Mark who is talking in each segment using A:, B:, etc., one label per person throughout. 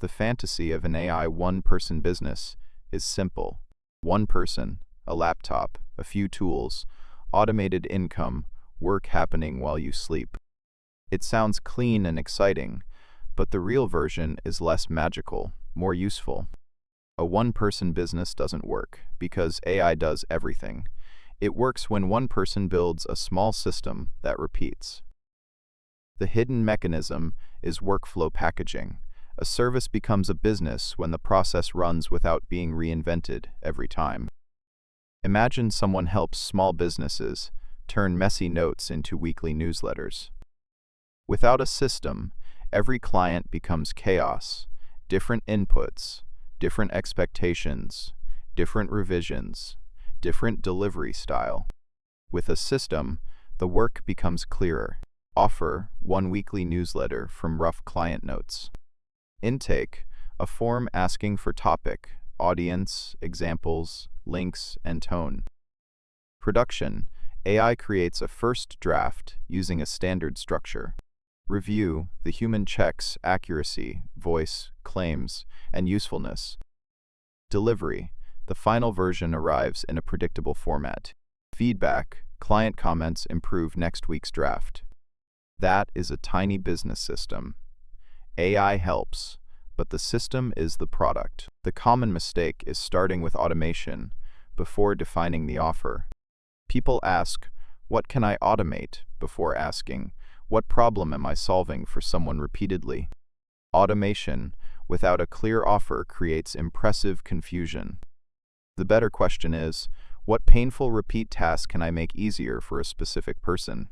A: The fantasy of an AI one-person business is simple. One person, a laptop, a few tools, automated income, work happening while you sleep. It sounds clean and exciting, but the real version is less magical, more useful. A one-person business doesn't work because AI does everything. It works when one person builds a small system that repeats. The hidden mechanism is workflow packaging. A service becomes a business when the process runs without being reinvented every time. Imagine someone helps small businesses turn messy notes into weekly newsletters. Without a system, every client becomes chaos, different inputs, different expectations, different revisions, different delivery style. With a system, the work becomes clearer. Offer one weekly newsletter from rough client notes. Intake, a form asking for topic, audience, examples, links, and tone. Production, AI creates a first draft using a standard structure. Review, the human checks accuracy, voice, claims, and usefulness. Delivery, the final version arrives in a predictable format. Feedback, client comments improve next week's draft. That is a tiny business system. AI helps, but the system is the product. The common mistake is starting with automation before defining the offer. People ask, "What can I automate?" before asking, "What problem am I solving for someone repeatedly?" Automation without a clear offer creates impressive confusion. The better question is, what painful repeat task can I make easier for a specific person?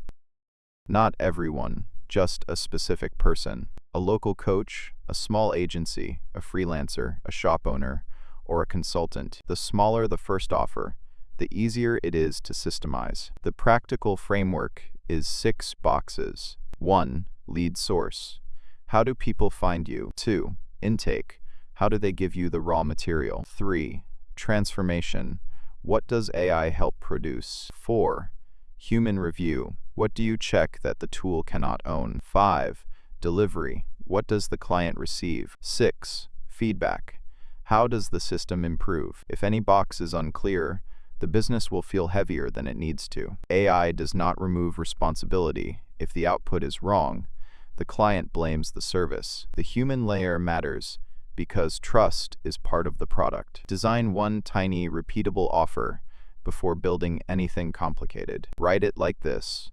A: Not everyone, just a specific person. A local coach, a small agency, a freelancer, a shop owner, or a consultant. The smaller the first offer, the easier it is to systemize. The practical framework is 6 boxes. 1. Lead source. How do people find you? 2. Intake. How do they give you the raw material? 3. Transformation. What does AI help produce? 4. Human review. What do you check that the tool cannot own? 5. Delivery. What does the client receive? 6. Feedback. How does the system improve? If any box is unclear, the business will feel heavier than it needs to. AI does not remove responsibility. If the output is wrong, the client blames the service. The human layer matters because trust is part of the product. Design one tiny, repeatable offer before building anything complicated. Write it like this: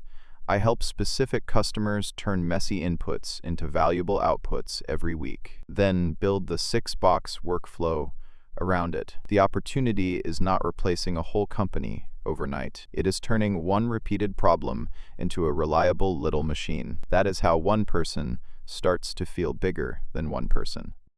A: I help specific customers turn messy inputs into valuable outputs every week. Then build the 6-box workflow around it. The opportunity is not replacing a whole company overnight. It is turning one repeated problem into a reliable little machine. That is how one person starts to feel bigger than one person.